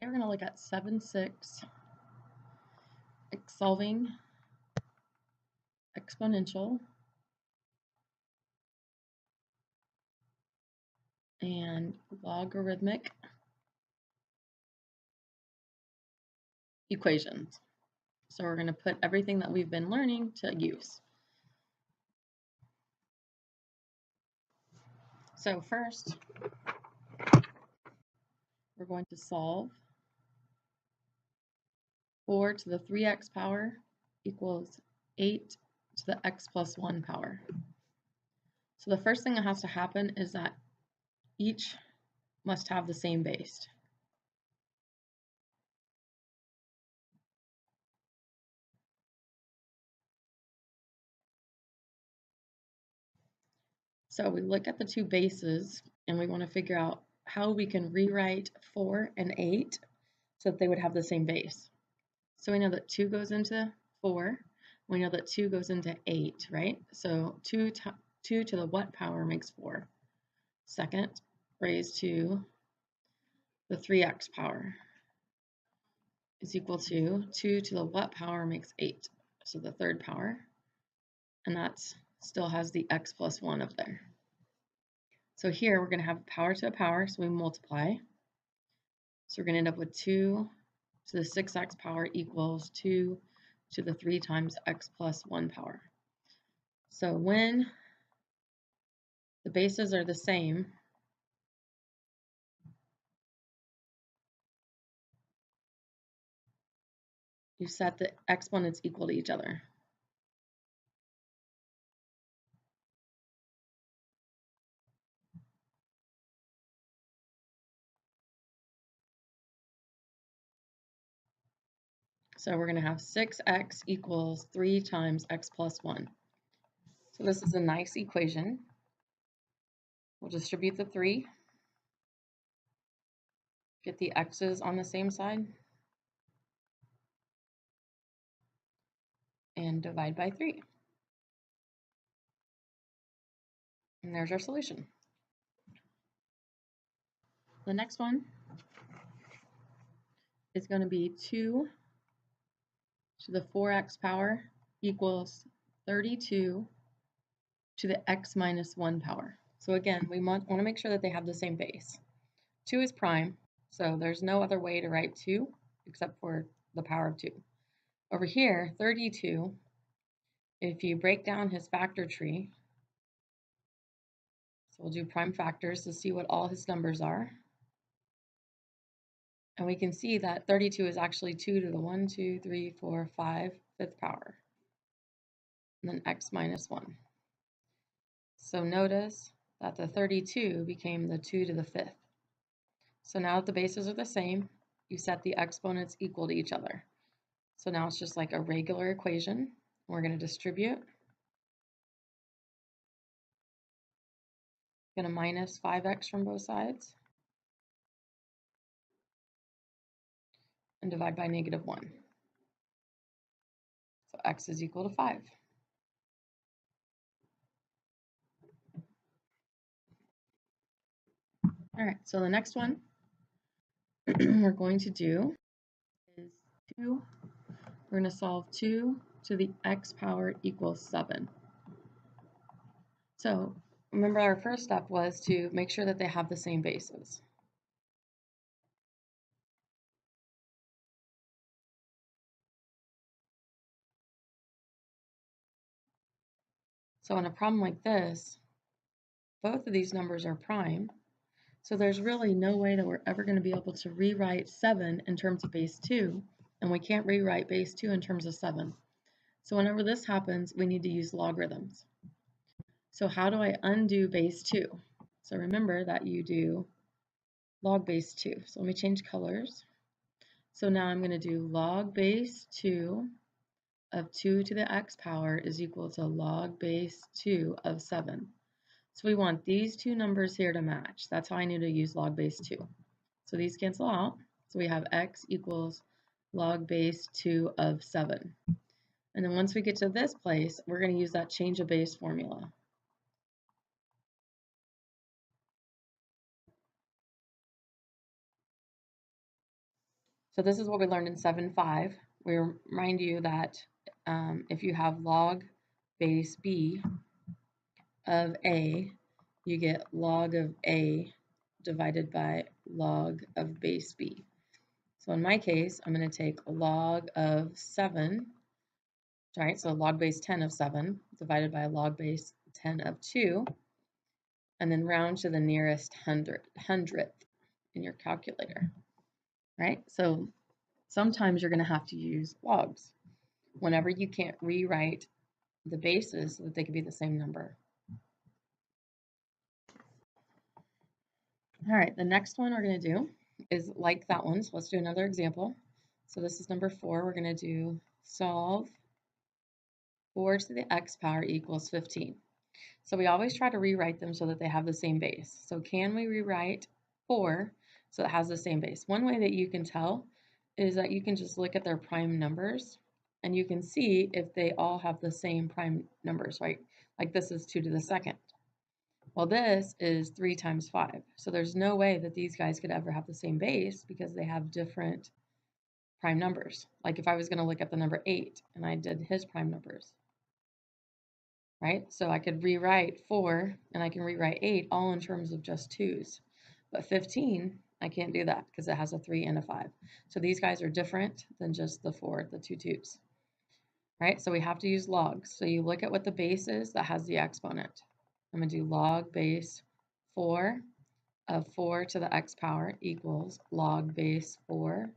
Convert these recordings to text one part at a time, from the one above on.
We're going to look at 7/6 solving exponential and logarithmic equations. So we're going to put everything that we've been learning to use. So first, we're going to solve 4 to the 3x power equals 8 to the x plus 1 power. So the first thing that has to happen is that each must have the same base. So we look at the two bases and we want to figure out how we can rewrite 4 and 8 so that they would have the same base. So we know that 2 goes into 4. We know that 2 goes into 8, right? So 2 to the what power makes 4? Second raised to the 3x power is equal to 2 to the what power makes 8? So the third power. And that still has the x plus 1 up there. So here we're going to have power to a power, so we multiply. So we're going to end up with 2 to the 6x power equals 2 to the 3 times x plus 1 power. So when the bases are the same, you set the exponents equal to each other. So we're going to have 6x equals 3 times x plus 1. So this is a nice equation. We'll distribute the 3, get the x's on the same side, and divide by 3. And there's our solution. The next one is going to be 2 to the 4x power equals 32 to the x minus 1 power. So again, we want to make sure that they have the same base. 2 is prime, so there's no other way to write 2 except for the power of 2. Over here, 32, if you break down his factor tree, so we'll do prime factors to see what all his numbers are. And we can see that 32 is actually 2 to the 1, 2, 3, 4, 5, fifth power. And then x minus 1. So notice that the 32 became the 2 to the 5th. So now that the bases are the same, you set the exponents equal to each other. So now it's just like a regular equation. We're going to distribute. Going to minus 5x from both sides. And divide by negative 1. So x is equal to 5. All right, so the next one we're going to do is 2. We're going to solve 2 to the x power equals 7. So remember our first step was to make sure that they have the same bases. So in a problem like this, both of these numbers are prime. So there's really no way that we're ever going to be able to rewrite 7 in terms of base 2, and we can't rewrite base 2 in terms of 7. So whenever this happens, we need to use logarithms. So how do I undo base 2? So remember that you do log base 2. So let me change colors. So now I'm going to do log base 2 of 2 to the x power is equal to log base 2 of 7. So we want these two numbers here to match. That's how I need to use log base 2. So these cancel out. So we have x equals log base 2 of 7. And then once we get to this place, we're going to use that change of base formula. So this is what we learned in 7.5. We remind you that if you have log base b of a, you get log of a divided by log of base b. So in my case, I'm going to take log of 7, right? So log base 10 of 7 divided by log base 10 of 2, and then round to the nearest hundredth in your calculator, right? So sometimes you're going to have to use logs whenever you can't rewrite the bases so that they could be the same number. All right, the next one we're going to do is like that one. So let's do another example. So this is number 4. We're going to do solve 4 to the x power equals 15. So we always try to rewrite them so that they have the same base. So can we rewrite 4 so it has the same base? One way that you can tell is that you can just look at their prime numbers and you can see if they all have the same prime numbers, right? Like this is 2 to the second. Well, this is 3 times 5. So there's no way that these guys could ever have the same base because they have different prime numbers. Like if I was going to look at the number 8 and I did his prime numbers, right? So I could rewrite 4 and I can rewrite 8 all in terms of just 2's. But 15, I can't do that because it has a 3 and a 5. So these guys are different than just the 4, the 2 2's, right? So we have to use logs. So you look at what the base is that has the exponent. I'm going to do log base 4 of 4 to the x power equals log base 4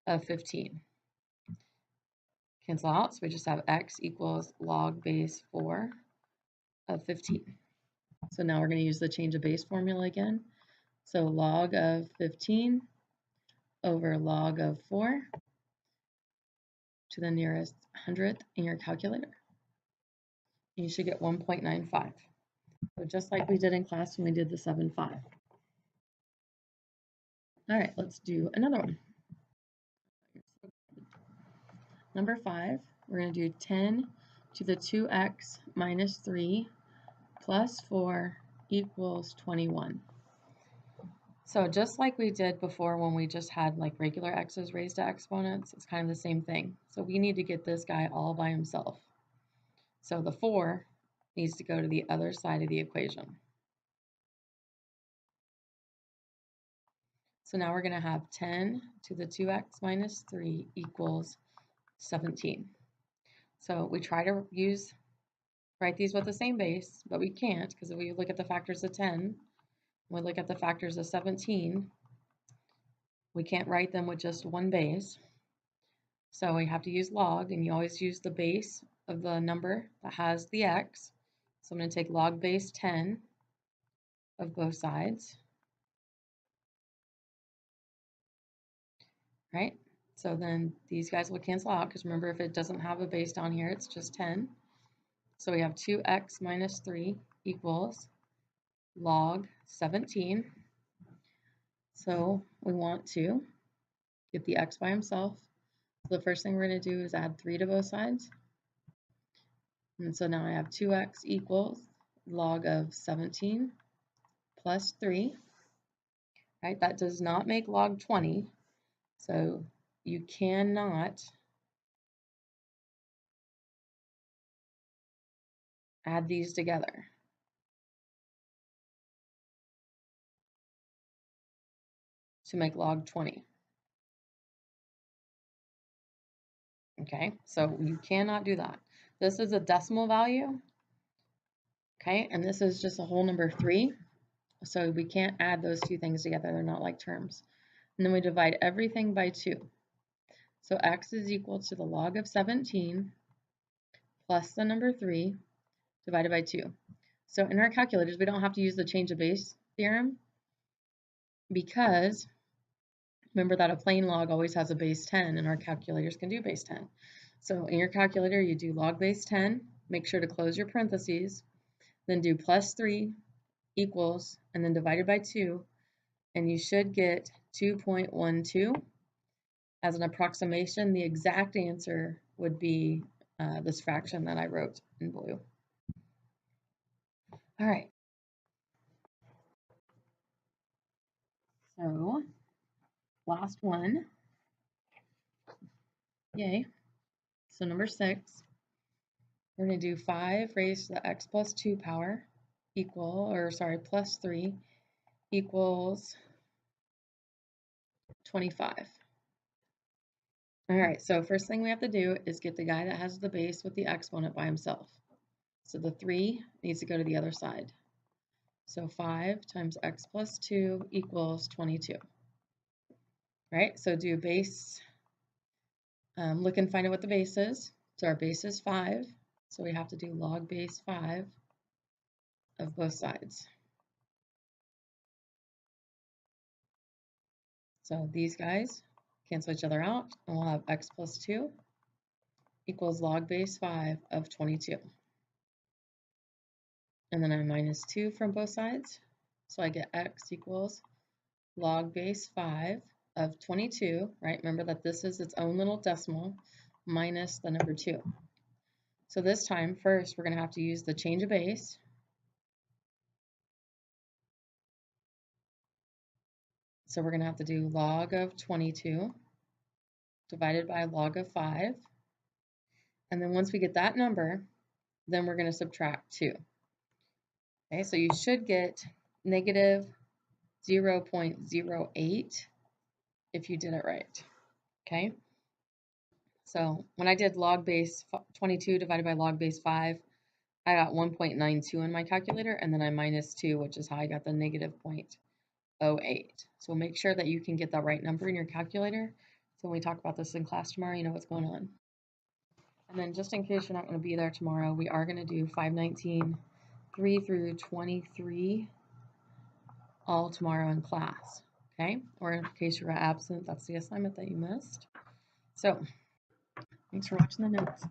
of 15. Cancel out, so we just have x equals log base 4 of 15. So now we're going to use the change of base formula again. So log of 15 over log of 4 to the nearest hundredth in your calculator. You should get 1.95. So just like we did in class when we did the 7.5. All right, let's do another one. Number 5, we're going to do 10 to the 2x minus 3 plus 4 equals 21. So just like we did before when we just had like regular x's raised to exponents, it's kind of the same thing. So we need to get this guy all by himself. So the 4 needs to go to the other side of the equation. So now we're going to have 10 to the 2x minus 3 equals 17. So we try to write these with the same base, but we can't because if we look at the factors of 10, we look at the factors of 17, we can't write them with just one base. So we have to use log, and you always use the base of the number that has the x. So I'm going to take log base 10 of both sides, right? So then these guys will cancel out because remember, if it doesn't have a base down here, it's just 10. So we have 2x minus 3 equals log 17. So we want to get the x by himself. So the first thing we're going to do is add 3 to both sides. And so now I have 2x equals log of 17 plus 3. Right? That does not make log 20. So you cannot add these together. To make log 20. Okay, so you cannot do that. This is a decimal value, okay, and this is just a whole number 3. So we can't add those two things together. They're not like terms. And then we divide everything by 2. So x is equal to the log of 17 plus the number 3 divided by 2. So in our calculators, we don't have to use the change of base theorem because remember that a plain log always has a base 10 and our calculators can do base 10. So in your calculator, you do log base 10, make sure to close your parentheses, then do plus 3 equals, and then divided by 2, and you should get 2.12. As an approximation, the exact answer would be this fraction that I wrote in blue. All right. So last one. Yay. So number 6, we're going to do 5 raised to the x plus 2 power plus 3 equals 25. All right, so first thing we have to do is get the guy that has the base with the exponent by himself. So the 3 needs to go to the other side. So 5 times x plus 2 equals 22. All right, so do base, look and find out what the base is. So our base is 5, so we have to do log base 5 of both sides. So these guys cancel each other out, and we'll have x plus 2 equals log base 5 of 22. And then I minus 2 from both sides, so I get x equals log base 5 of 22, right? Remember that this is its own little decimal minus the number 2. So this time, first, we're going to have to use the change of base. So we're going to have to do log of 22 divided by log of 5. And then once we get that number, then we're going to subtract 2. Okay, so you should get negative 0.08 if you did it right. Okay, so when I did log base 22 divided by log base 5, I got 1.92 in my calculator, and then I minus 2, which is how I got the negative 0.08. So make sure that you can get that right number in your calculator. So when we talk about this in class tomorrow, you know what's going on. And then just in case you're not going to be there tomorrow, we are going to do 519, 3 through 23 all tomorrow in class. Okay? Or in case you were absent, that's the assignment that you missed. So thanks for watching the notes.